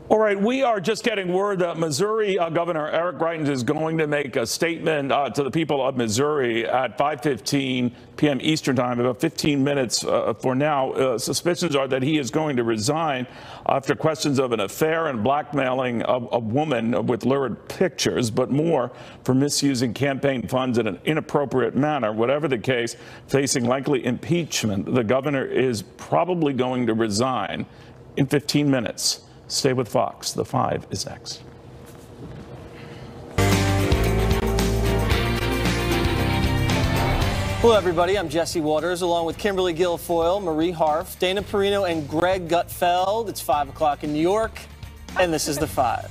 All right, we are just getting word that Missouri Governor Eric Greitens is going to make a statement to the people of Missouri at 5:15 p.m. Eastern time, about 15 minutes for now. Suspicions are that he is going to resign after questions of an affair and blackmailing a woman with lurid pictures, but more for misusing campaign funds in an inappropriate manner. Whatever the case, facing likely impeachment, the governor is probably going to resign in 15 minutes. Stay with Fox. The 5 is next. Hello, everybody. I'm Jesse Waters, along with Kimberly Guilfoyle, Marie Harf, Dana Perino, and Greg Gutfeld. It's 5 o'clock in New York, and this is The 5.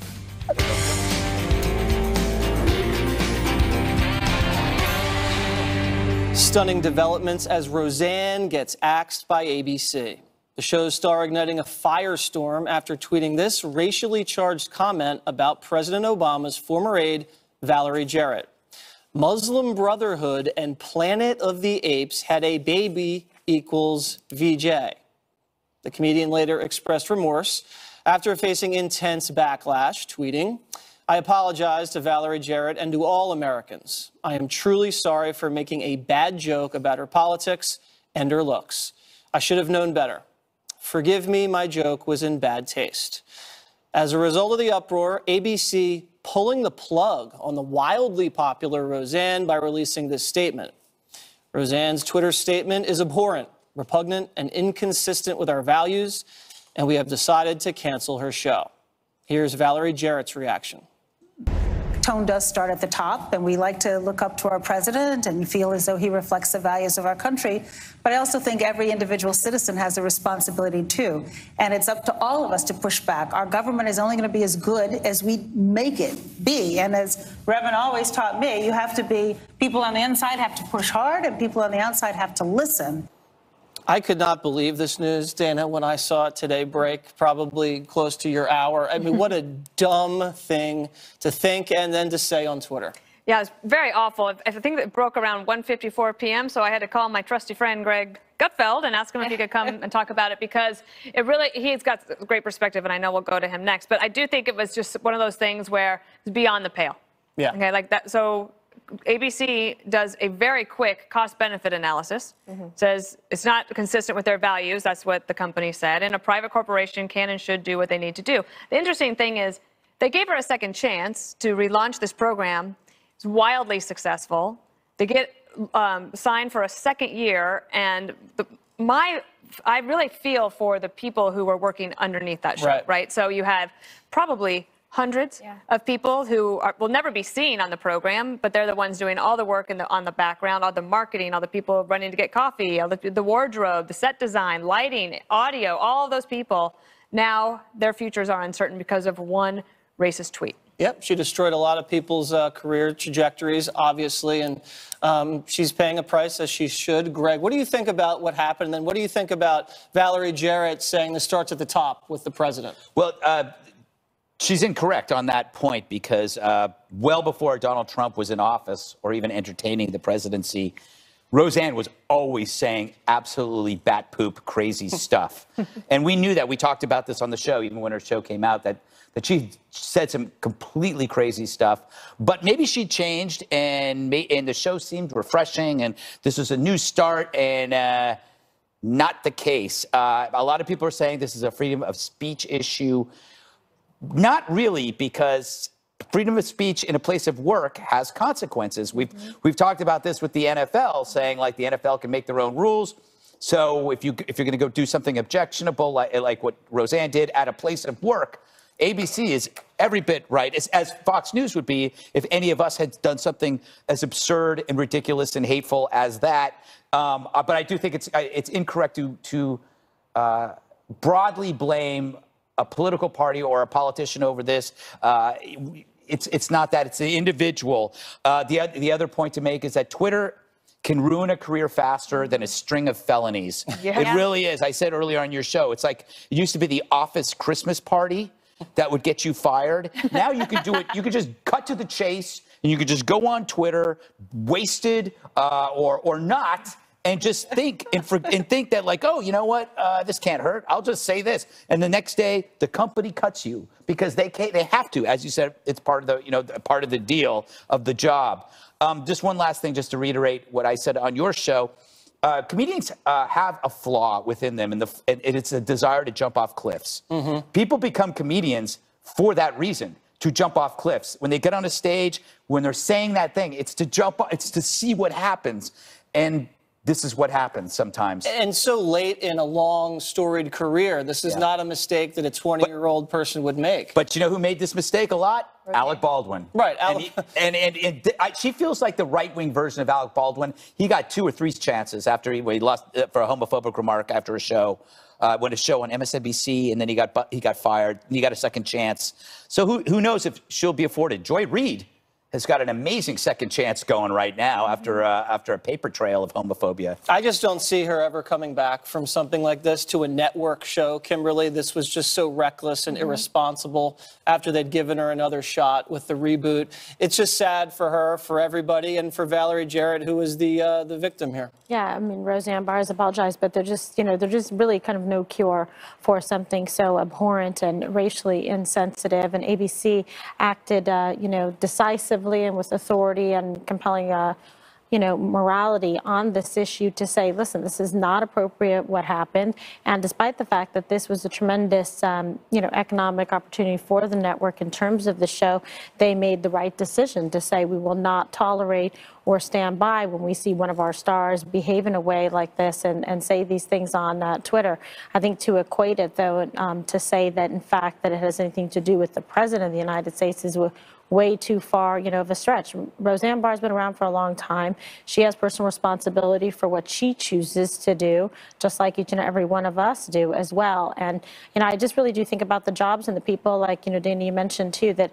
Stunning developments as Roseanne gets axed by ABC. The show's star igniting a firestorm after tweeting this racially charged comment about President Obama's former aide, Valerie Jarrett. Muslim Brotherhood and Planet of the Apes had a baby equals VJ. The comedian later expressed remorse after facing intense backlash, tweeting, "I apologize to Valerie Jarrett and to all Americans. I am truly sorry for making a bad joke about her politics and her looks. I should have known better. Forgive me, my joke was in bad taste." As a result of the uproar, ABC pulling the plug on the wildly popular Roseanne by releasing this statement. Roseanne's Twitter statement is abhorrent, repugnant, and inconsistent with our values, and we have decided to cancel her show. Here's Valerie Jarrett's reaction. Tone does start at the top, and we like to look up to our president and feel as though he reflects the values of our country. But I also think every individual citizen has a responsibility, too. And it's up to all of us to push back. Our government is only going to be as good as we make it be. And as Reverend always taught me, you have to be, people on the inside have to push hard, and people on the outside have to listen. I could not believe this news, Dana, when I saw it today break, probably close to your hour. I mean, what a dumb thing to think and then to say on Twitter. Yeah, it's very awful. I think it broke around 1:54 p.m., so I had to call my trusty friend Greg Gutfeld and ask him if he could come and talk about it, because it really, he's got great perspective, and I know we'll go to him next. But I do think it was just one of those things where it's beyond the pale. Yeah. Okay, like that. So ABC does a very quick cost-benefit analysis. Says it's not consistent with their values. That's what the company said. And a private corporation can and should do what they need to do. The interesting thing is they gave her a second chance to relaunch this program. It's wildly successful. They get signed for a second year. And I really feel for the people who were working underneath that show, right? So you have probably hundreds of people who will never be seen on the program, but they're the ones doing all the work on the background, all the marketing, all the people running to get coffee, all the wardrobe, the set design, lighting, audio, all of those people. Now their futures are uncertain because of one racist tweet. Yep, she destroyed a lot of people's career trajectories, obviously, and she's paying a price, as she should. Greg, what do you think about what happened? And what do you think about Valerie Jarrett saying this starts at the top with the president? Well, she's incorrect on that point, because well before Donald Trump was in office or even entertaining the presidency, Roseanne was always saying absolutely bat poop crazy stuff. And we knew that. We talked about this on the show, even when her show came out, that she said some completely crazy stuff. But maybe she changed, and the show seemed refreshing, and this was a new start, and not the case. A lot of people are saying this is a freedom of speech issue. Not really, because freedom of speech in a place of work has consequences. We've talked about this with the NFL, saying like the NFL can make their own rules. So if you're going to go do something objectionable like what Roseanne did at a place of work, ABC is every bit right, as Fox News would be if any of us had done something as absurd and ridiculous and hateful as that. But I do think it's incorrect to broadly blame a political party or a politician over this. It's not that. It's the individual. The other point to make is that Twitter can ruin a career faster than a string of felonies. Yeah. It really is. I said earlier on your show, it's like it used to be the office Christmas party that would get you fired. Now you can do it. You can just cut to the chase, and you can just go on Twitter, wasted or not, and just think and think that like, oh, you know what, this can't hurt. I'll just say this, and the next day the company cuts you because they have to, as you said, it's part of the part of the deal of the job. Just one last thing, just to reiterate what I said on your show. Comedians have a flaw within them, and it's a desire to jump off cliffs. People become comedians for that reason, to jump off cliffs. When they get on a stage, when they're saying that thing, it's to jump, it's to see what happens. And this is what happens sometimes. And so late in a long, storied career, this is not a mistake that a 20-year-old person would make. But you know who made this mistake a lot? Okay. Alec Baldwin. Right. She feels like the right-wing version of Alec Baldwin. He got 2 or 3 chances after he lost for a homophobic remark after a show. Went a show on MSNBC, and then he got fired. And he got a second chance. So who knows if she'll be afforded? Joy Reid has got an amazing second chance going right now after a paper trail of homophobia. I just don't see her ever coming back from something like this to a network show, Kimberly. This was just so reckless and irresponsible after they'd given her another shot with the reboot. It's just sad for her, for everybody, and for Valerie Jarrett, who was the victim here. Yeah, I mean, Roseanne Barr has apologized, but they're just really kind of no cure for something so abhorrent and racially insensitive. And ABC acted, decisively and with authority and compelling, morality on this issue to say, listen, this is not appropriate what happened. And despite the fact that this was a tremendous, economic opportunity for the network in terms of the show, they made the right decision to say we will not tolerate or stand by when we see one of our stars behave in a way like this and say these things on Twitter. I think to equate it, though, to say that, in fact, that it has anything to do with the president of the United States is way too far, of a stretch. Roseanne Barr's been around for a long time. She has personal responsibility for what she chooses to do, just like each and every one of us do as well. And, I just really do think about the jobs and the people, like, Dana, you mentioned too, that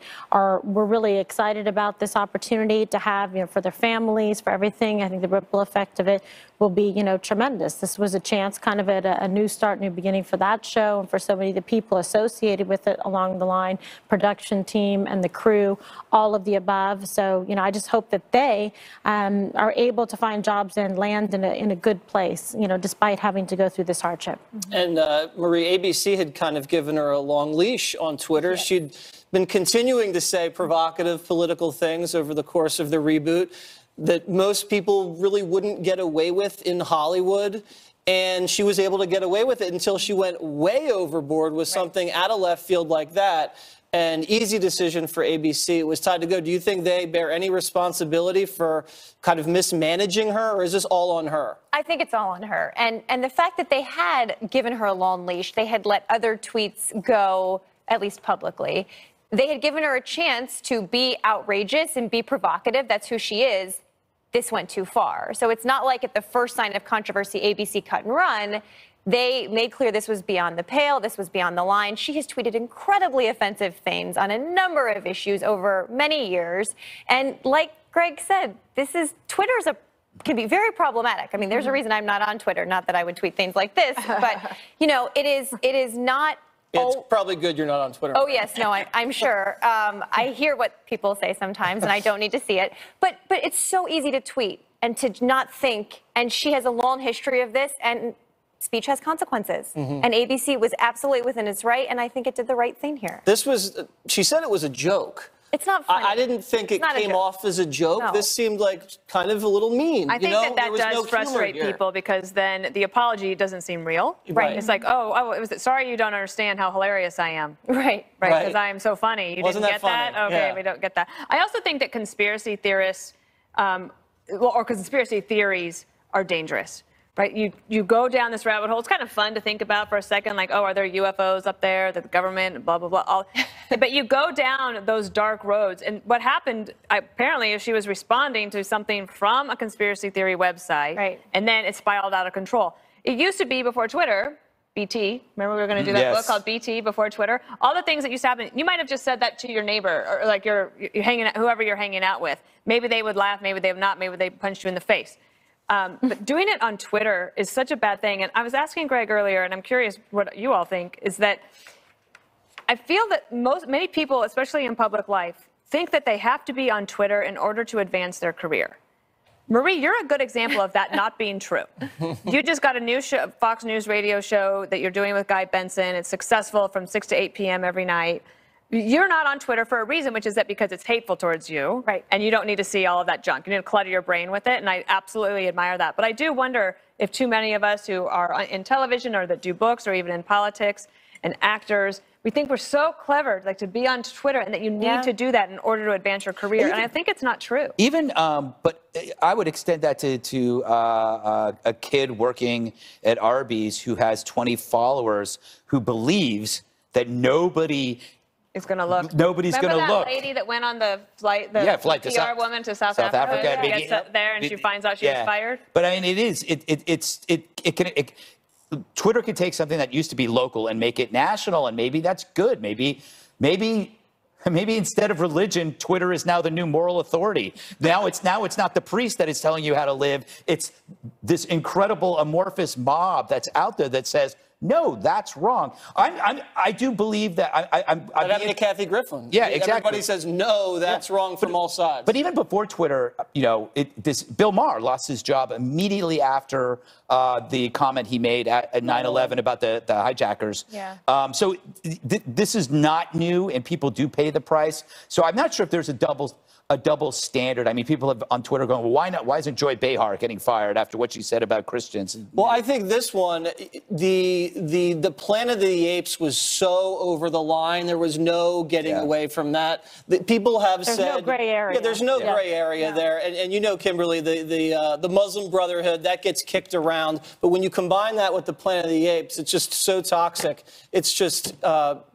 we're really excited about this opportunity to have, for their families, for everything. I think the ripple effect of it will be, tremendous. This was a chance kind of at a new start, new beginning for that show and for so many of the people associated with it along the line, production team and the crew, all of the above. So, I just hope that they are able to find jobs and land in a good place, despite having to go through this hardship. And Marie, ABC had kind of given her a long leash on Twitter. Yeah. She'd been continuing to say provocative political things over the course of the reboot that most people really wouldn't get away with in Hollywood. And she was able to get away with it until she went way overboard with something out of left field like that. An easy decision for ABC. It was time to go. Do you think they bear any responsibility for kind of mismanaging her, or is this all on her? I think it's all on her. And the fact that they had given her a long leash, they had let other tweets go, at least publicly. They had given her a chance to be outrageous and be provocative. That's who she is. This went too far. So it's not like at the first sign of controversy, ABC cut and run. They made clear this was beyond the pale, this was beyond the line. She has tweeted incredibly offensive things on a number of issues over many years. And like Greg said, Twitter's can be very problematic. I mean, there's a reason I'm not on Twitter, not that I would tweet things like this, but it is not. It's probably good you're not on Twitter. Oh, yes. No, I'm sure. I hear what people say sometimes, and I don't need to see it. But it's so easy to tweet and to not think. And she has a long history of this, and speech has consequences. And ABC was absolutely within its right, and I think it did the right thing here. She said it was a joke. It's not funny. I didn't think it came off as a joke. No. This seemed like kind of a little mean. I think that does frustrate people because then the apology doesn't seem real. Right. It's like, sorry you don't understand how hilarious I am. Right. Because I am so funny. You didn't get that? Okay, we don't get that. I also think that conspiracy theorists, or conspiracy theories are dangerous. Right, you go down this rabbit hole. It's kind of fun to think about for a second, like, are there UFOs up there, the government, blah, blah, blah. But you go down those dark roads. And what happened, apparently, is she was responding to something from a conspiracy theory website. Right. And then it spiraled out of control. It used to be before Twitter, BT. Remember we were going to do that book called BT before Twitter? All the things that used to happen, you might have just said that to your neighbor or like you're hanging out, whoever you're hanging out with. Maybe they would laugh, maybe they would not, maybe they punched you in the face. But doing it on Twitter is such a bad thing. And I was asking Greg earlier, and I'm curious what you all think, is that I feel that many people, especially in public life, think that they have to be on Twitter in order to advance their career. Marie, you're a good example of that not being true. You just got a new show, Fox News radio show that you're doing with Guy Benson. It's successful from 6 to 8 p.m. every night. You're not on Twitter for a reason, which is that because it's hateful towards you. Right. And you don't need to see all of that junk. You need to clutter your brain with it. And I absolutely admire that. But I do wonder if too many of us who are in television or that do books or even in politics and actors, we think we're so clever, like to be on Twitter, and that you need to do that in order to advance your career. And I think it's not true. Even, but I would extend that to a kid working at Arby's who has 20 followers who believes that nobody is going to look. Nobody's going to look. Remember that lady that went on the flight, the flight to PR woman to South Africa? Yeah. Gets there and she finds out she was fired. But I mean, it can. Twitter can take something that used to be local and make it national, and maybe that's good. Maybe instead of religion, Twitter is now the new moral authority. Now it's not the priest that is telling you how to live. It's this incredible amorphous mob that's out there that says, no, that's wrong. I do believe that. What happened to Kathy Griffin? Yeah, exactly. Everybody says, no, that's wrong from all sides. But even before Twitter, Bill Maher lost his job immediately after the comment he made at 9/11 about the hijackers. Yeah. So this is not new, and people do pay the price. So I'm not sure if there's a double standard. I mean, people have on Twitter going, well, why not? Why isn't Joy Behar getting fired after what she said about Christians? Well, I think this one, the Planet of the Apes was so over the line. There was no getting away from that. People have said there's no gray area. Yeah, there's no gray area there. And you know, Kimberly, the Muslim Brotherhood, that gets kicked around. But when you combine that with the Planet of the Apes, it's just so toxic. It's just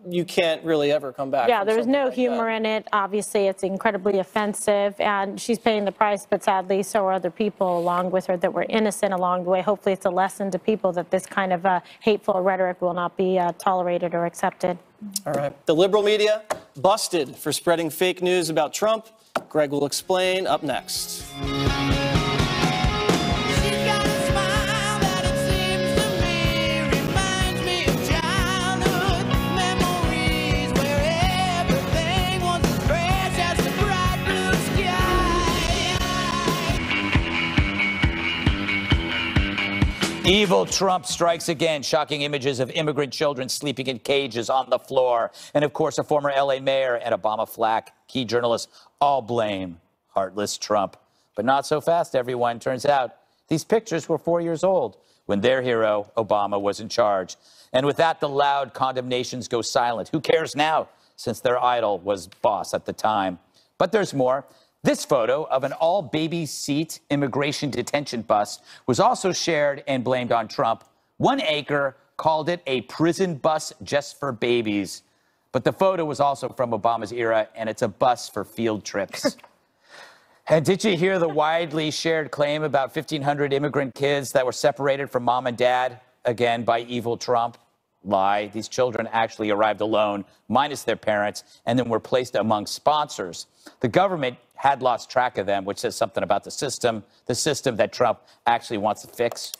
you can't really ever come back. Yeah, there's no humor in it. Obviously, it's incredibly offensive, and she's paying the price, but sadly, so are other people along with her that were innocent along the way. Hopefully, it's a lesson to people that this kind of hateful rhetoric will not be tolerated or accepted. All right. The liberal media busted for spreading fake news about Trump. Greg will explain up next. Evil Trump strikes again. Shocking images of immigrant children sleeping in cages on the floor. And of course, a former LA mayor and Obama flack key journalists all blame heartless Trump. But not so fast, everyone. Turns out these pictures were 4 years old when their hero, Obama, was in charge. And with that, the loud condemnations go silent. Who cares now, since their idol was boss at the time? But there's more. This photo of an all-baby seat immigration detention bus was also shared and blamed on Trump. One anchor called it a prison bus just for babies. But the photo was also from Obama's era, and it's a bus for field trips. And did you hear the widely shared claim about 1,500 immigrant kids that were separated from mom and dad, again, by evil Trump? Lie. These children actually arrived alone, minus their parents, and then were placed among sponsors. The government had lost track of them, which says something about the system that Trump actually wants to fix.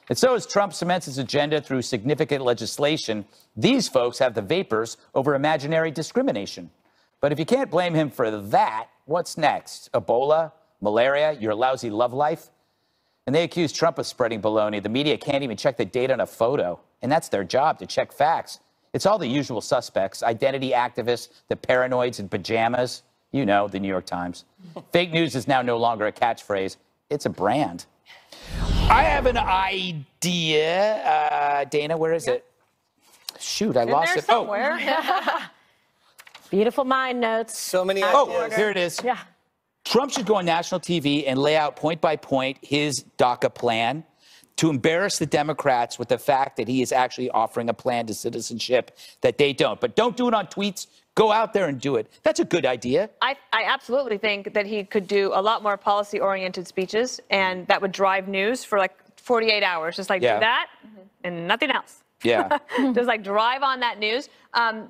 And so as Trump cements his agenda through significant legislation, these folks have the vapors over imaginary discrimination. But if you can't blame him for that, what's next? Ebola? Malaria? Your lousy love life? And they accuse Trump of spreading baloney. The media can't even check the date on a photo. And that's their job, to check facts. It's all the usual suspects, identity activists, the paranoids in pajamas. You know, the New York Times. Fake news is now no longer a catchphrase. It's a brand. I have an idea. Dana, where is it? Shoot, I lost it. Somewhere. Beautiful mind notes. So many Oh, ideas. here it is. Yeah. Trump should go on national TV and lay out point by point his DACA plan to embarrass the Democrats with the fact that he is actually offering a plan to citizenship that they don't. But don't do it on tweets. Go out there and do it. That's a good idea. I absolutely think that he could do a lot more policy-oriented speeches, and that would drive news for like 48 hours. Just like do that and nothing else. Yeah. Just like drive on that news.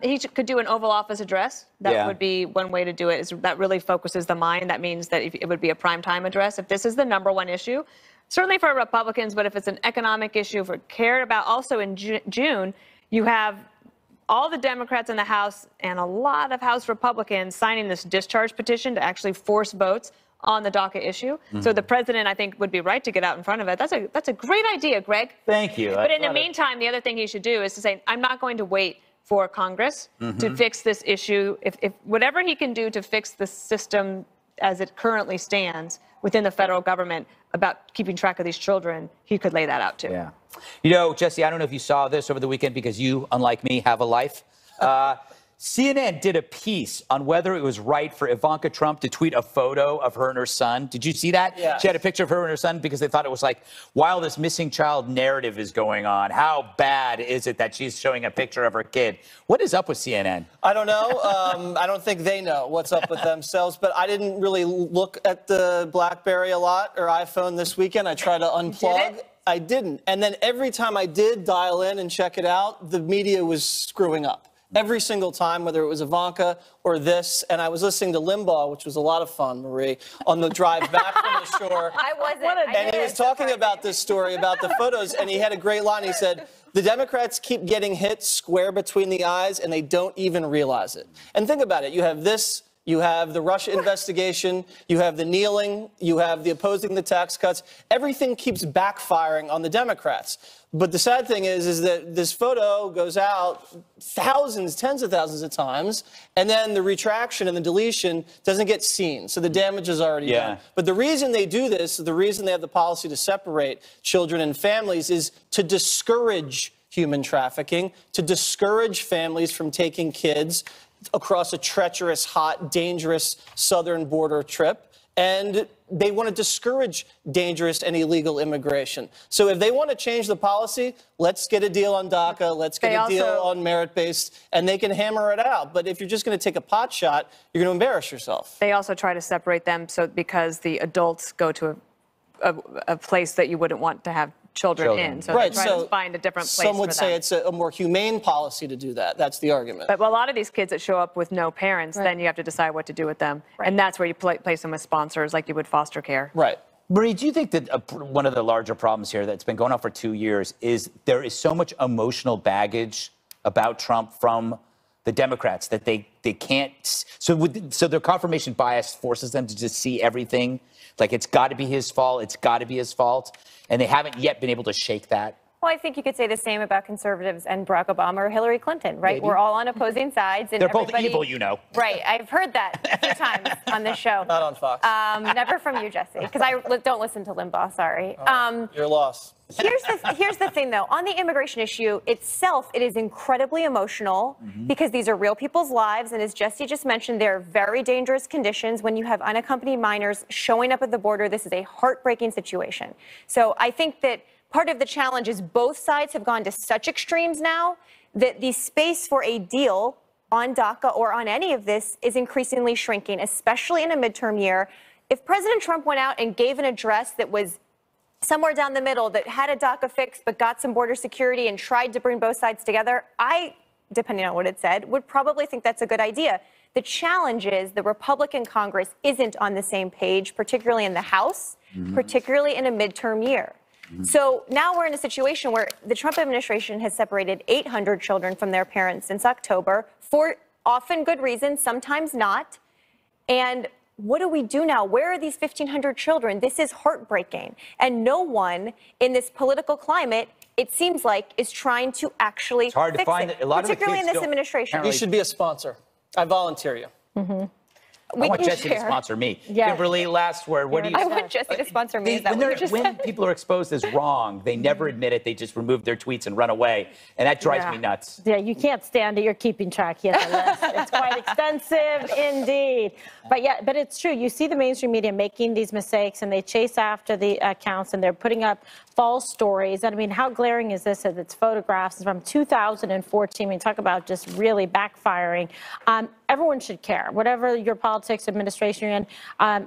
He could do an Oval Office address. That would be one way to do it. That really focuses the mind. That means that it would be a primetime address. If this is the #1 issue, certainly for Republicans, but if it's an economic issue for cared about, also in June, you have all the Democrats in the House and a lot of House Republicans signing this discharge petition to actually force votes on the DACA issue. So the president, I think, would be right to get out in front of it. That's a great idea, Greg. Thank you. But in the meantime, the other thing he should do is to say, I'm not going to wait for Congress to fix this issue. If whatever he can do to fix the system as it currently stands within the federal government about keeping track of these children, he could lay that out too. Yeah. You know, Jesse, I don't know if you saw this over the weekend because you, unlike me, have a life. CNN did a piece on whether it was right for Ivanka Trump to tweet a photo of her and her son. Did you see that? Yeah. She had a picture of her and her son because they thought it was like, while this missing child narrative is going on, how bad is it that she's showing a picture of her kid? What is up with CNN? I don't know. I don't think they know what's up with themselves, but I didn't really look at the BlackBerry a lot or iPhone this weekend. I tried to unplug. I didn't. And then every time I did dial in and check it out, the media was screwing up. Every single time, whether it was Ivanka or this, and I was listening to Limbaugh, which was a lot of fun, Marie, on the drive back from the shore. I wasn't. And he was talking about this story, about the photos, and he had a great line. He said, the Democrats keep getting hit square between the eyes, and they don't even realize it. And think about it. You have this. You have the Russia investigation, you have the kneeling, you have the opposing the tax cuts. Everything keeps backfiring on the Democrats. But the sad thing is that this photo goes out thousands, tens of thousands of times, and then the retraction and the deletion doesn't get seen. So the damage is already done. But the reason they do this, the reason they have the policy to separate children and families is to discourage human trafficking, to discourage families from taking kids across a treacherous, hot, dangerous southern border trip. And they want to discourage dangerous and illegal immigration. So if they want to change the policy, let's get a deal on DACA, let's get a deal on merit-based, and they can hammer it out. But if you're just going to take a pot shot, you're going to embarrass yourself. They also try to separate them because the adults go to a place that you wouldn't want to have children in. So right, they try to find a different place some would for say them. it's a more humane policy to do that. That's the argument. But a lot of these kids that show up with no parents, then you have to decide what to do with them. And that's where you place them with sponsors like you would foster care. Right. Marie, do you think that one of the larger problems here that's been going on for 2 years is there is so much emotional baggage about Trump from the Democrats that they can't, so their confirmation bias forces them to just see everything like it's got to be his fault, it's got to be his fault, and they haven't yet been able to shake that? Well, I think you could say the same about conservatives and Barack Obama or Hillary Clinton, right? Maybe. We're all on opposing sides. And they're both evil, you know. Right. I've heard that a few times on this show. Not on Fox. Never from you, Jesse, because I don't listen to Limbaugh, sorry. Your loss. Here's the thing, though. On the immigration issue itself, it is incredibly emotional because these are real people's lives. And as Jesse just mentioned, there are very dangerous conditions when you have unaccompanied minors showing up at the border. This is a heartbreaking situation. So I think that part of the challenge is both sides have gone to such extremes now that the space for a deal on DACA or on any of this is increasingly shrinking, especially in a midterm year. If President Trump went out and gave an address that was somewhere down the middle, that had a DACA fix but got some border security and tried to bring both sides together, I, depending on what it said, would probably think that's a good idea. The challenge is the Republican Congress isn't on the same page, particularly in the House, particularly in a midterm year. So now we're in a situation where the Trump administration has separated 800 children from their parents since October for often good reasons, sometimes not. And what do we do now? Where are these 1,500 children? This is heartbreaking. And no one in this political climate, it seems like, is trying to actually it's hard fix to find it, a lot particularly of the kids in this administration. You should be a sponsor. I volunteer you. I want Jesse to sponsor me. Yeah. Kimberly, last word. What do you? I want Jesse to sponsor me. Is that what you just when said? people are exposed as wrong, they never admit it. They just remove their tweets and run away, and that drives me nuts. Yeah, you can't stand it. You're keeping track. Yes, list. It's quite extensive indeed. But it's true. You see the mainstream media making these mistakes, and they chase after the accounts, and they're putting up false stories. And I mean, how glaring is this? That it's photographs from 2014. I mean, talk about just really backfiring. Everyone should care, whatever your politics administration you're in,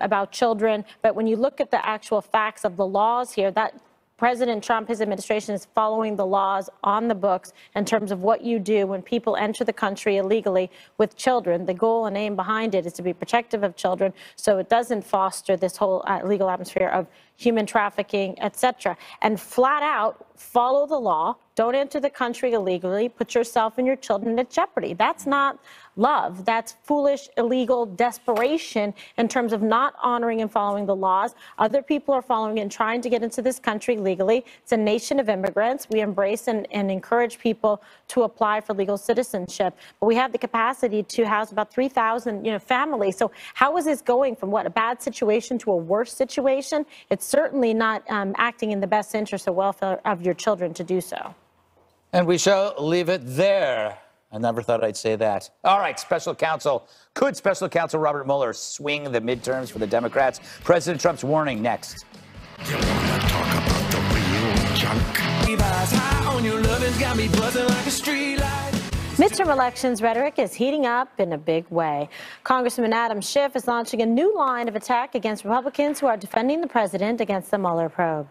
about children. But when you look at the actual facts of the laws here, that President Trump, his administration is following the laws on the books in terms of what you do when people enter the country illegally with children. The goal and aim behind it is to be protective of children so it doesn't foster this whole legal atmosphere of human trafficking, etc. And flat out follow the law. Don't enter the country illegally. Put yourself and your children at jeopardy. That's not love. That's foolish, illegal desperation in terms of not honoring and following the laws. Other people are following and trying to get into this country legally. It's a nation of immigrants. We embrace and encourage people to apply for legal citizenship. But we have the capacity to house about 3,000, families. So how is this going from a bad situation to a worse situation? It's certainly not acting in the best interest of welfare of your children to do so. And we shall leave it there. I never thought I'd say that. All right, Could Special Counsel Robert Mueller swing the midterms for the Democrats? President Trump's warning next. You wanna talk about the real junk? Levi's high on your lovin's got me buzzing like a street light. Midterm elections rhetoric is heating up in a big way. Congressman Adam Schiff is launching a new line of attack against Republicans who are defending the president against the Mueller probe.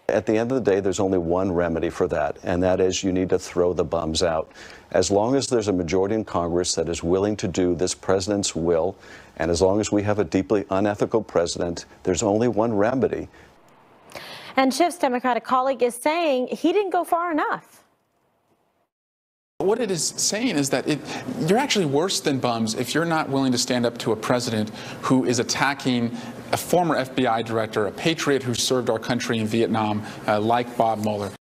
At the end of the day, there's only one remedy for that, and that is you need to throw the bums out. As long as there's a majority in Congress that is willing to do this president's will, and as long as we have a deeply unethical president, there's only one remedy. And Schiff's Democratic colleague is saying he didn't go far enough. What it is saying is that you're actually worse than bums if you're not willing to stand up to a president who is attacking a former FBI director, a patriot who served our country in Vietnam, like Bob Mueller.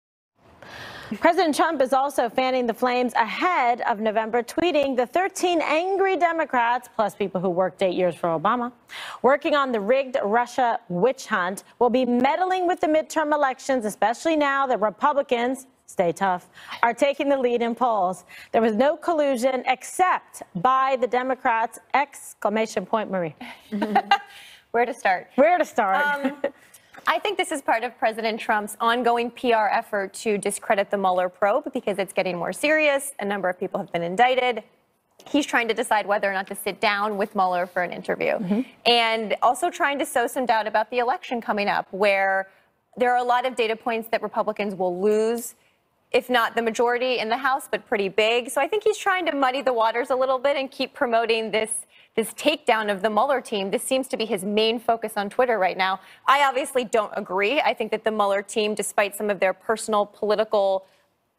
President Trump is also fanning the flames ahead of November, tweeting the 13 angry Democrats, plus people who worked 8 years for Obama, working on the rigged Russia witch hunt, will be meddling with the midterm elections, especially now that Republicans, stay tough, are taking the lead in polls. There was no collusion except by the Democrats! Exclamation point, Marie. Where to start? Where to start? I think this is part of President Trump's ongoing PR effort to discredit the Mueller probe because it's getting more serious. A number of people have been indicted. He's trying to decide whether or not to sit down with Mueller for an interview. And also trying to sow some doubt about the election coming up, where there are a lot of data points that Republicans will lose, if not the majority in the House, but pretty big. So I think he's trying to muddy the waters a little bit and keep promoting this takedown of the Mueller team. This seems to be his main focus on Twitter right now. I obviously don't agree. I think that the Mueller team, despite some of their personal political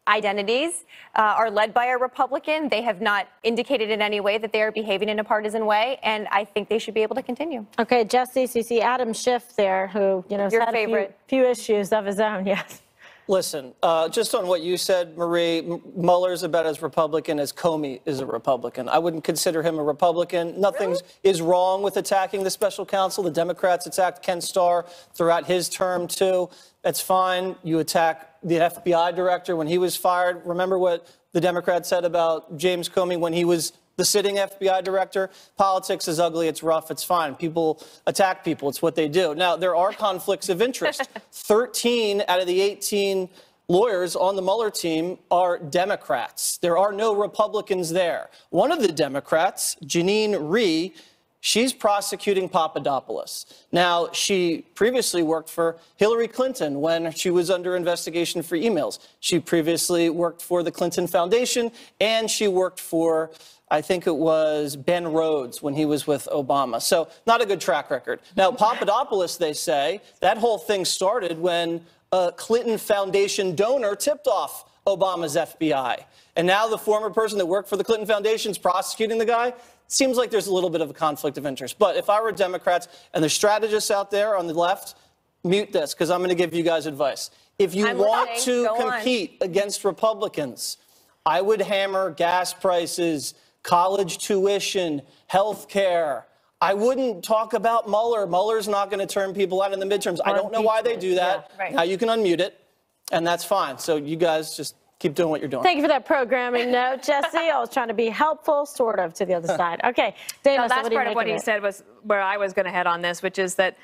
identities, are led by a Republican. They have not indicated in any way that they are behaving in a partisan way, and I think they should be able to continue. Okay, Jesse, so you see Adam Schiff there, who, has Your had favorite. a few issues of his own, yes. Listen, just on what you said, Marie, Mueller's about as Republican as Comey is a Republican. I wouldn't consider him a Republican. Nothing is wrong with attacking the special counsel. The Democrats attacked Ken Starr throughout his term, too. That's fine. You attack the FBI director when he was fired. Remember what the Democrats said about James Comey when he was the sitting FBI director? Politics is ugly. It's rough. It's fine. People attack people. It's what they do. Now, there are conflicts of interest. 13 out of the 18 lawyers on the Mueller team are Democrats. There are no Republicans there. One of the Democrats, Jeanine Rhee, she's prosecuting Papadopoulos. Now, she previously worked for Hillary Clinton when she was under investigation for emails. She previously worked for the Clinton Foundation, and she worked for, I think it was Ben Rhodes when he was with Obama. So not a good track record. Now, Papadopoulos, they say, that whole thing started when a Clinton Foundation donor tipped off Obama's FBI. And now the former person that worked for the Clinton Foundation is prosecuting the guy. Seems like there's a little bit of a conflict of interest. But if I were Democrats and the strategists out there on the left, mute this, because I'm going to give you guys advice. If you want to compete against Republicans, I would hammer gas prices, college tuition, health care. I wouldn't talk about Mueller. Mueller's not going to turn people out in the midterms. I don't know why they do that. Yeah, right. Now you can unmute it, and that's fine. So you guys just keep doing what you're doing. Thank you for that programming note, Jesse. I was trying to be helpful, sort of, to the other side. Okay, Dana, No, so that's what do you part of make what he it? said was where I was going to head on this, which is that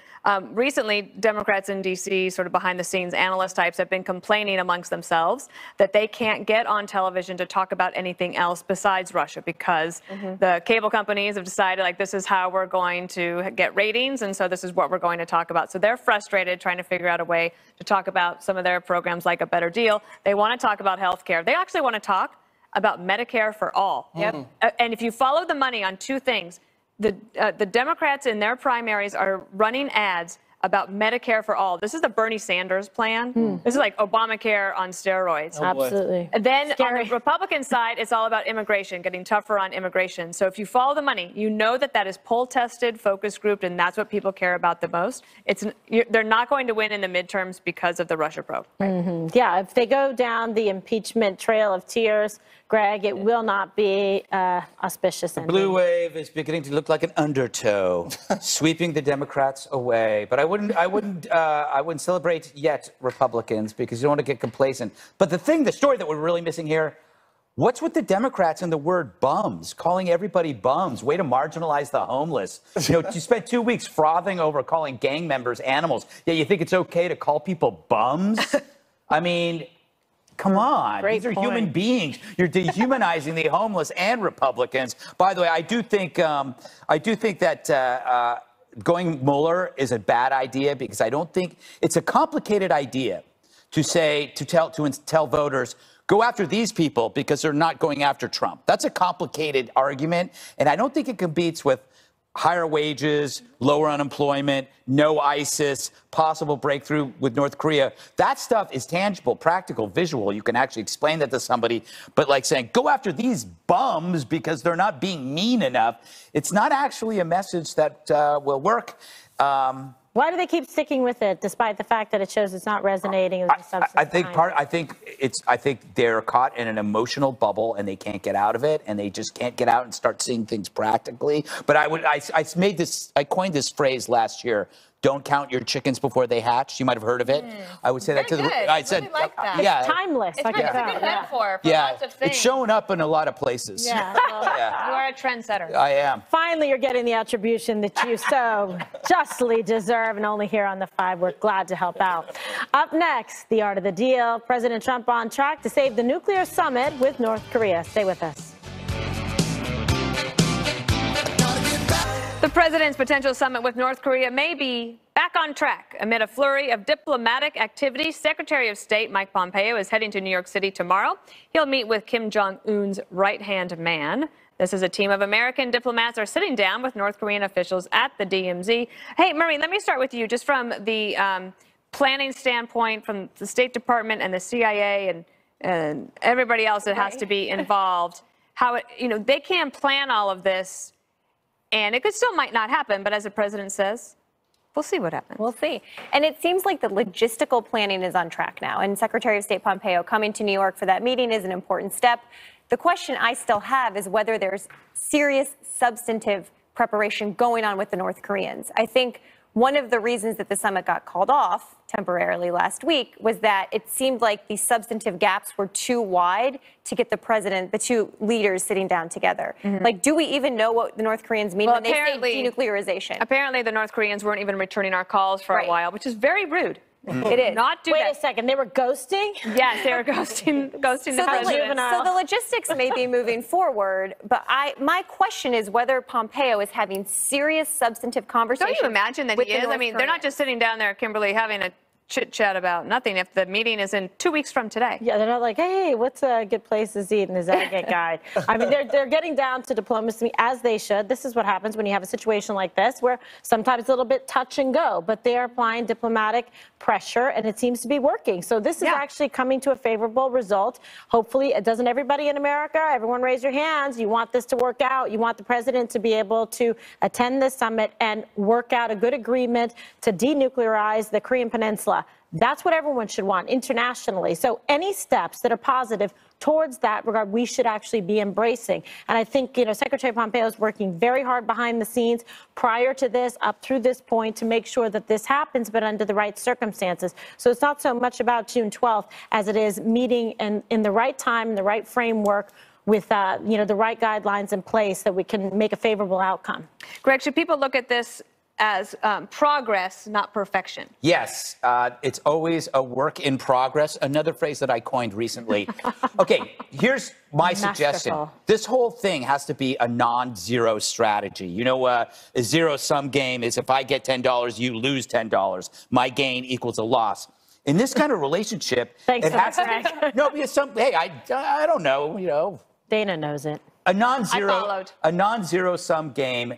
recently Democrats in D.C., sort of behind the scenes, analyst types have been complaining amongst themselves that they can't get on television to talk about anything else besides Russia because the cable companies have decided, like, this is how we're going to get ratings, and so this is what we're going to talk about. So they're frustrated trying to figure out a way to talk about some of their programs like A Better Deal. They want to talk about health care. They actually want to talk about Medicare for all. And if you follow the money on two things, the Democrats in their primaries are running ads about Medicare for all. This is the Bernie Sanders plan. This is like Obamacare on steroids. Absolutely. And then Scary. on the Republican side, it's all about immigration, getting tougher on immigration. So if you follow the money, you know that that is poll tested, focus grouped, and that's what people care about the most. They're not going to win in the midterms because of the Russia probe. Yeah, if they go down the impeachment trail of tears, Greg, it will not be auspicious. The blue wave is beginning to look like an undertow, sweeping the Democrats away. But I wouldn't celebrate yet, Republicans, because you don't want to get complacent. But the story that we're really missing here, what's with the Democrats and the word bums, calling everybody bums? Way to marginalize the homeless. You spent 2 weeks frothing over calling gang members animals, yet you think it's okay to call people bums? I mean, come on. Great These are point. human beings. You're dehumanizing the homeless and Republicans. By the way, I do think that going Mueller is a bad idea, because I don't think it's a complicated idea to tell voters, go after these people because they're not going after Trump. That's a complicated argument, and I don't think it competes with higher wages, lower unemployment, no ISIS, possible breakthrough with North Korea. That stuff is tangible, practical, visual. You can actually explain that to somebody. But like saying, go after these bums because they're not being mean enough, it's not actually a message that will work. Why do they keep sticking with it, despite the fact that it shows it's not resonating? I think they're caught in an emotional bubble and they can't get out of it, and they just can't get out and start seeing things practically. But I coined this phrase last year: don't count your chickens before they hatch. You might have heard of it. I would say that to the. I said, really like that. yeah, Timeless. It's like a good that. metaphor for lots of things. it's showing up in a lot of places. Yeah. Well, You are a trendsetter. I am. finally, you're getting the attribution that you so justly deserve, and only here on The Five. We're glad to help out. Up next, the art of the deal. President Trump on track to save the nuclear summit with North Korea. Stay with us. The president's potential summit with North Korea may be back on track amid a flurry of diplomatic activity. Secretary of State Mike Pompeo is heading to New York City tomorrow. He'll meet with Kim Jong-un's right-hand man. This is a team of American diplomats are sitting down with North Korean officials at the DMZ. Hey, Marie, let me start with you, just from the planning standpoint, from the State Department and the CIA and everybody else that has to be involved. How they can plan all of this. And it still might not happen, but as the president says, we'll see what happens. We'll see. And it seems like the logistical planning is on track now. And Secretary of State Pompeo coming to New York for that meeting is an important step. The question I still have is whether there's serious substantive preparation going on with the North Koreans. I think one of the reasons that the summit got called off temporarily last week was that it seemed like the substantive gaps were too wide to get the two leaders sitting down together. Like, do we even know what the North Koreans mean when they say denuclearization? Apparently, the North Koreans weren't even returning our calls for a while, which is very rude. It is. Not do Wait that. a second, they were ghosting? Yes, they were ghosting the president. So the logistics may be moving forward, but my question is whether Pompeo is having serious substantive conversations. Don't you imagine that he is? I mean, they're not just sitting down there, Kimberly, having a chit-chat about nothing if the meeting is in 2 weeks from today. Yeah, they're not like, hey, what's a good place to eat in the Zagat guide? I mean, they're getting down to diplomacy, as they should. This is what happens when you have a situation like this, where sometimes it's a little bit touch and go, but they are applying diplomatic pressure, and it seems to be working. So this is actually coming to a favorable result. Hopefully, doesn't everybody in America, everyone raise your hands, you want this to work out. You want the president to be able to attend this summit and work out a good agreement to denuclearize the Korean Peninsula. That's what everyone should want internationally. So any steps that are positive towards that regard, we should actually be embracing. And I think, Secretary Pompeo is working very hard behind the scenes prior to this, up through this point, to make sure that this happens, but under the right circumstances. So it's not so much about June 12th as it is meeting in the right time, in the right framework, with the right guidelines in place that we can make a favorable outcome. Greg, should people look at this as progress, not perfection? Yes, it's always a work in progress. Another phrase that I coined recently. Okay, here's my suggestion. This whole thing has to be a non-zero strategy. A zero-sum game is if I get $10, you lose $10. My gain equals a loss. In this kind of relationship, Thanks it has to be. No, because hey, I don't know. Dana knows it. A non-zero, I followed. a non-zero sum game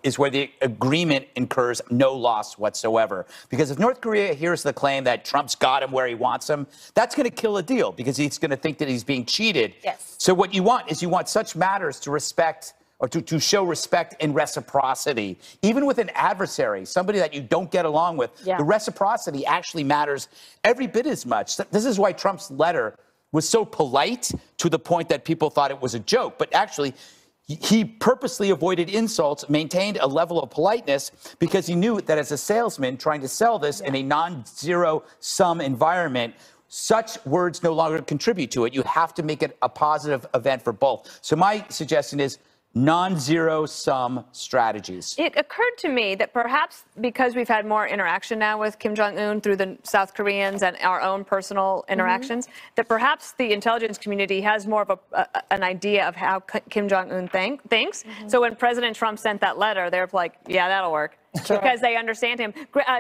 is where the agreement incurs no loss whatsoever. Because if North Korea hears the claim that Trump's got him where he wants him, that's going to kill a deal because he's going to think that he's being cheated. Yes. So what you want is you want such matters to respect or to show respect and reciprocity. Even with an adversary, somebody that you don't get along with, Yeah. the reciprocity actually matters every bit as much. This is why Trump's letter was so polite to the point that people thought it was a joke. But actually, he purposely avoided insults, maintained a level of politeness because he knew that as a salesman trying to sell this in a non-zero sum environment, such words no longer contribute to it. You have to make it a positive event for both. So my suggestion is non-zero sum strategies. It occurred to me that perhaps because we've had more interaction now with Kim Jong-un through the South Koreans and our own personal interactions, that perhaps the intelligence community has more of an idea of how Kim Jong-un thinks. So when President Trump sent that letter, they're like, yeah, that'll work, because they understand him.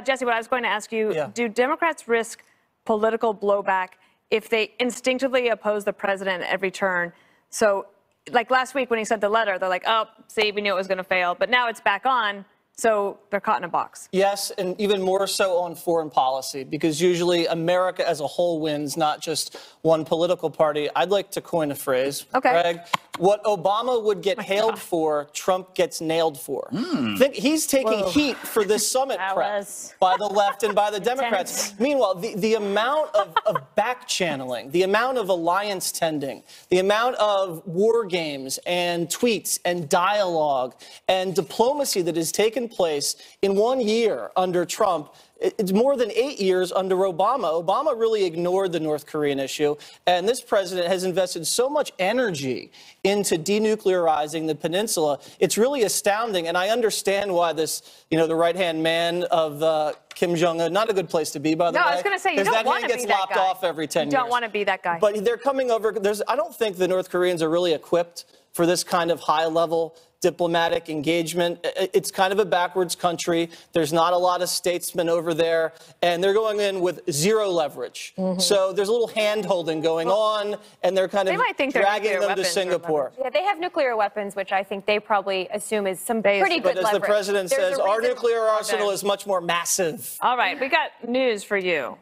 Jesse, what I was going to ask you, do Democrats risk political blowback if they instinctively oppose the president at every turn? So like last week when he sent the letter, they're like, oh, see, we knew it was going to fail. But now it's back on, so they're caught in a box. Yes, and even more so on foreign policy, because usually America as a whole wins, not just one political party. I'd like to coin a phrase, Greg. What Obama would get hailed for, Trump gets nailed for. Think he's taking heat for this summit prep by the left and by the Democrats. Meanwhile, the amount of back channeling, the amount of alliance tending, the amount of war games and tweets and dialogue and diplomacy that has taken place in 1 year under Trump. It's more than 8 years under Obama. Obama really ignored the North Korean issue, and this president has invested so much energy into denuclearizing the peninsula. It's really astounding, and I understand why this, the right-hand man of Kim Jong-un, not a good place to be, by the way. No, I was going to say, you don't want to be that guy. Because that hand gets lopped off every 10 years. You don't want to be that guy. But they're coming over. I don't think the North Koreans are really equipped for this kind of high-level diplomatic engagement. It's kind of a backwards country. There's not a lot of statesmen over there, and they're going in with zero leverage. So there's a little hand-holding going on, and they're kind of dragging them to Singapore. Yeah, they have nuclear weapons, which I think they probably assume is some pretty good leverage. But as the president says, our nuclear arsenal is much more massive. All right, we got news for you.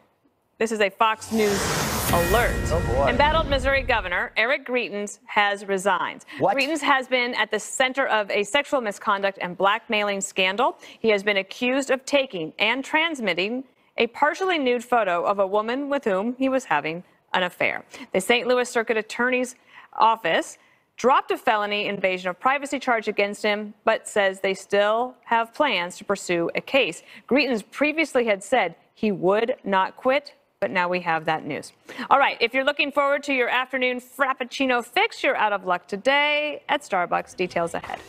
This is a Fox News alert. Oh, boy. Embattled Missouri Governor Eric Greitens has resigned. What? Greitens has been at the center of a sexual misconduct and blackmailing scandal. He has been accused of taking and transmitting a partially nude photo of a woman with whom he was having an affair. The St. Louis Circuit Attorney's Office dropped a felony invasion of privacy charge against him, but says they still have plans to pursue a case. Greitens previously had said he would not quit, but now we have that news. All right, if you're looking forward to your afternoon Frappuccino fix, you're out of luck today at Starbucks. Details ahead.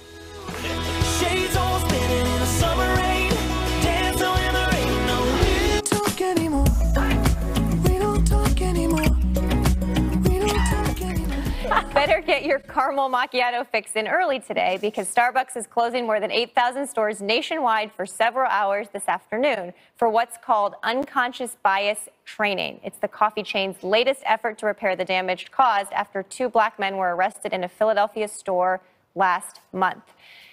Shades all spinning in the summer rain. Dance when there ain't no we don't talk anymore. We don't talk anymore. We don't talk anymore. Better get your caramel macchiato fix in early today because Starbucks is closing more than 8,000 stores nationwide for several hours this afternoon for what's called unconscious bias training. It's the coffee chain's latest effort to repair the damage caused after 2 black men were arrested in a Philadelphia store last month.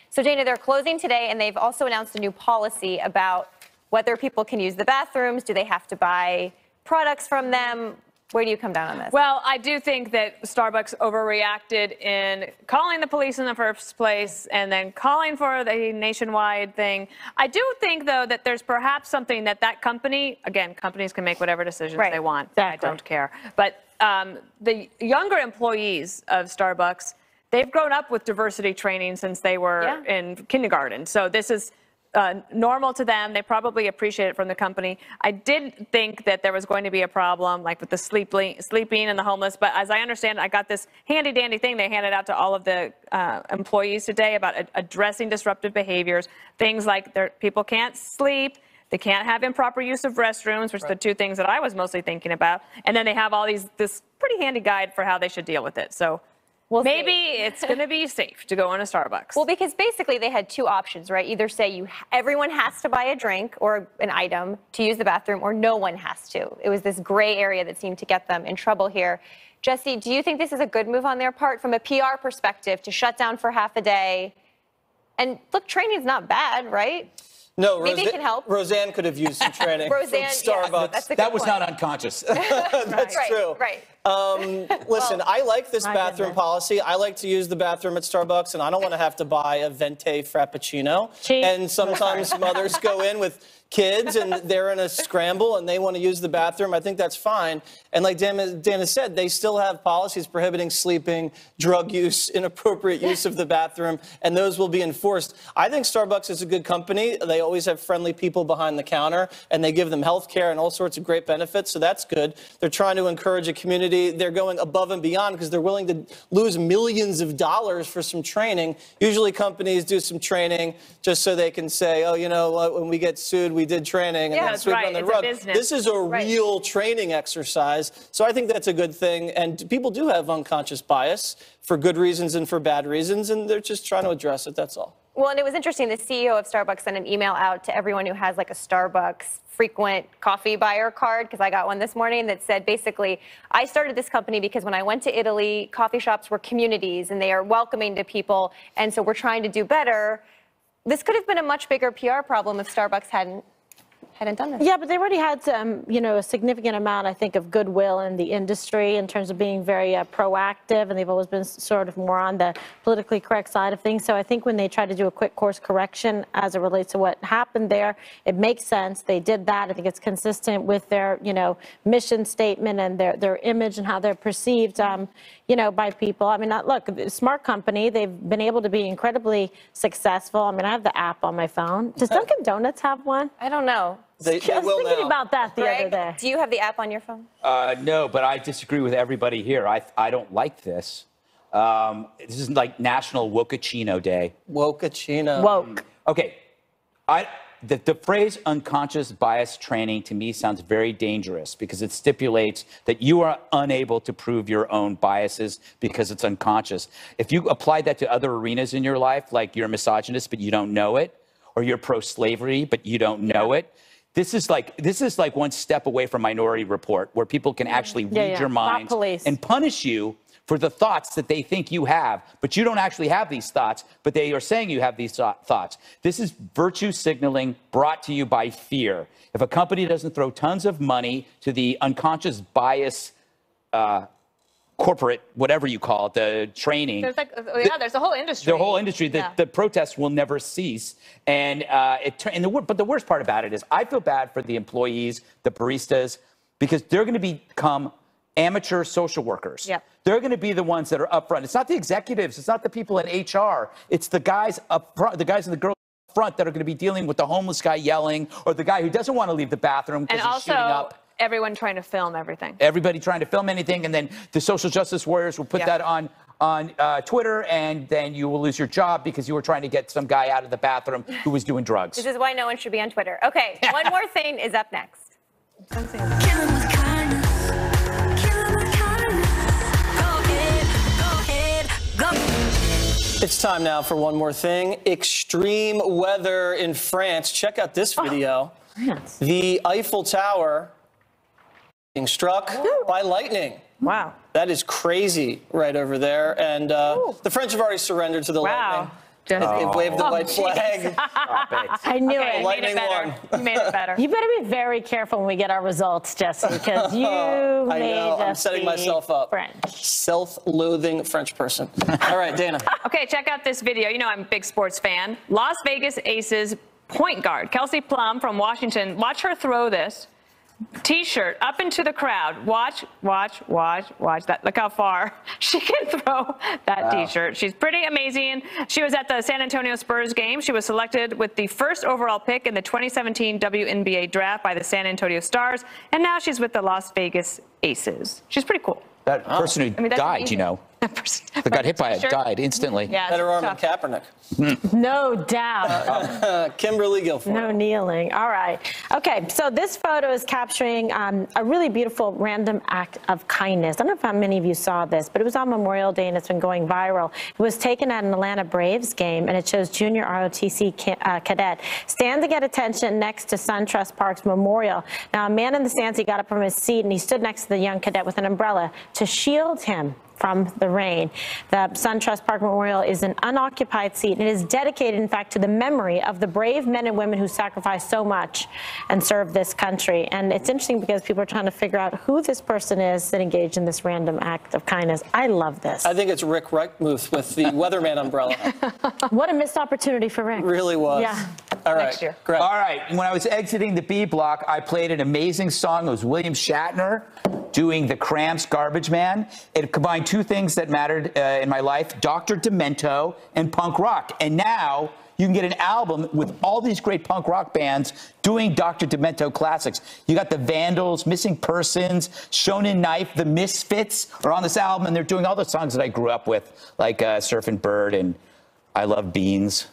So, Dana, they're closing today, and they've also announced a new policy about whether people can use the bathrooms. Do they have to buy products from them? Where do you come down on this? Well, I do think that Starbucks overreacted in calling the police in the first place and then calling for the nationwide thing. I do think, though, that there's perhaps something that company, again, companies can make whatever decisions they want. Exactly. I don't care. But the younger employees of Starbucks, they've grown up with diversity training since they were in kindergarten. So this is normal to them. They probably appreciate it from the company. I did think that there was going to be a problem, like with the sleeping and the homeless. But as I understand, I got this handy-dandy thing they handed out to all of the employees today about addressing disruptive behaviors. Things like people can't sleep. They can't have improper use of restrooms, which are the 2 things that I was mostly thinking about. And then they have all this pretty handy guide for how they should deal with it. So maybe it's going to be safe to go into Starbucks. Well, because basically they had 2 options, right? Either say everyone has to buy a drink or an item to use the bathroom, or no one has to. It was this gray area that seemed to get them in trouble here. Jesse, do you think this is a good move on their part from a PR perspective to shut down for half a day? And look, training's not bad, right? No, Maybe it can help. Roseanne could have used some training Roseanne, from Starbucks. yeah, that's a good That was point. not unconscious. That's Right, true. right. Listen, I like this My bathroom goodness. policy. I like to use the bathroom at Starbucks, and I don't want to have to buy a Venti Frappuccino. Cheap. And sometimes mothers go in with kids, and they're in a scramble, and they want to use the bathroom. I think that's fine. And like Dana said, they still have policies prohibiting sleeping, drug use, inappropriate use of the bathroom, and those will be enforced. I think Starbucks is a good company. They always have friendly people behind the counter, and they give them health care and all sorts of great benefits, so that's good. They're trying to encourage a community. They're going above and beyond because they're willing to lose millions of dollars for some training. Usually companies do some training just so they can say, oh, you know what, when we get sued, we did training, and Yeah, then that's sweep right. on the It's a rug. business. This is a real training exercise, so I think that's a good thing. And people do have unconscious bias for good reasons and for bad reasons, and they're just trying to address it, that's all. Well, and it was interesting. The CEO of Starbucks sent an email out to everyone who has like a Starbucks frequent coffee buyer card, because I got one this morning that said basically, I started this company because when I went to Italy, coffee shops were communities and they are welcoming to people. And so we're trying to do better. This could have been a much bigger PR problem if Starbucks hadn't done this. Yeah, but they already had a significant amount, I think, of goodwill in the industry in terms of being very proactive, and they've always been sort of more on the politically correct side of things. So I think when they try to do a quick course correction as it relates to what happened there, it makes sense. They did that. I think it's consistent with their, mission statement and their image and how they're perceived, by people. I mean, look, a smart company. They've been able to be incredibly successful. I mean, I have the app on my phone. Does Dunkin' Donuts have one? I don't know. They I was will thinking now. about that the other Greg, day. do you have the app on your phone? No, but I disagree with everybody here. I don't like this. This is like National Wokachino Day. Wokachino. Woke. Okay, the phrase unconscious bias training to me sounds very dangerous because it stipulates that you are unable to prove your own biases because it's unconscious. If you apply that to other arenas in your life, like you're a misogynist but you don't know it, or you're pro-slavery but you don't know it, this is like one step away from Minority Report, where people can actually read your minds police. and punish you for the thoughts that they think you have, but you don't actually have these thoughts, but they are saying you have these thoughts. This is virtue signaling brought to you by fear. If a company doesn't throw tons of money to the unconscious bias corporate, whatever you call it, the training. There's there's a whole industry. The whole industry, the protests will never cease. And but the worst part about it is I feel bad for the employees, the baristas, because they're going to become amateur social workers. Yep. They're going to be the ones that are up front. It's not the executives. It's not the people in HR. It's the guys up front, the guys and the girls up front that are going to be dealing with the homeless guy yelling, or the guy who doesn't want to leave the bathroom because And he's shooting also, up. everyone trying to film everything. Everybody trying to film anything, and then the social justice warriors will put that on Twitter, and then you will lose your job because you were trying to get some guy out of the bathroom who was doing drugs. This is why no one should be on Twitter. Okay, one more thing is up next. Kill 'em with kindness. Kill 'em with kindness. Go ahead, go. It's time now for one more thing. Extreme weather in France. Check out this video. France. The Eiffel Tower being struck by lightning. Wow. That is crazy right over there. And the French have already surrendered to the lightning. They've waved the white flag. I knew Okay, it. you made it better. You made it better. You better be very careful when we get our results, Jesse, because you I made know. I'm us setting be myself up. French. Self-loathing French person. All right, Dana. Okay, check out this video. You know I'm a big sports fan. Las Vegas Aces point guard Kelsey Plum from Washington. Watch her throw this T-shirt up into the crowd. Watch that. Look how far she can throw that T-shirt. She's pretty amazing. She was at the San Antonio Spurs game. She was selected with the first overall pick in the 2017 WNBA draft by the San Antonio Stars, and now she's with the Las Vegas Aces. She's pretty cool. That person who that's died, amazing. That got hit by it, died instantly. Yeah, Better arm tough. than Kaepernick. No doubt. Kimberly Guilfoyle. No kneeling. All right. Okay, so this photo is capturing a really beautiful random act of kindness. I don't know how many of you saw this, but it was on Memorial Day and it's been going viral. It was taken at an Atlanta Braves game, and it shows junior ROTC cadet standing at attention next to SunTrust Park's memorial. Now, a man in the stands, he got up from his seat and he stood next to the young cadet with an umbrella to shield him from the rain. The SunTrust Park Memorial is an unoccupied seat, and it is dedicated, in fact, to the memory of the brave men and women who sacrificed so much and served this country. And it's interesting because people are trying to figure out who this person is that engaged in this random act of kindness. I love this. I think it's Rick Reichmuth with the weatherman umbrella. What a missed opportunity for Rick. Really was. Yeah. All right. Next year. Greg. All right, when I was exiting the B block, I played an amazing song. It was William Shatner doing the Cramps Garbage Man. It combined two things that mattered in my life, Dr. Demento and punk rock. And now you can get an album with all these great punk rock bands doing Dr. Demento classics. You got the Vandals, Missing Persons, Shonen Knife, the Misfits are on this album, and they're doing all the songs that I grew up with, like Surfin' Bird and I Love Beans.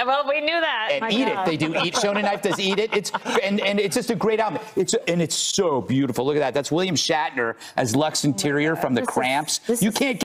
Well, we knew that. And Eat It. They do Eat. Shonen Knife does Eat It. It's just a great album. It's so beautiful. Look at that. That's William Shatner as Lux Interior from the Cramps. You can't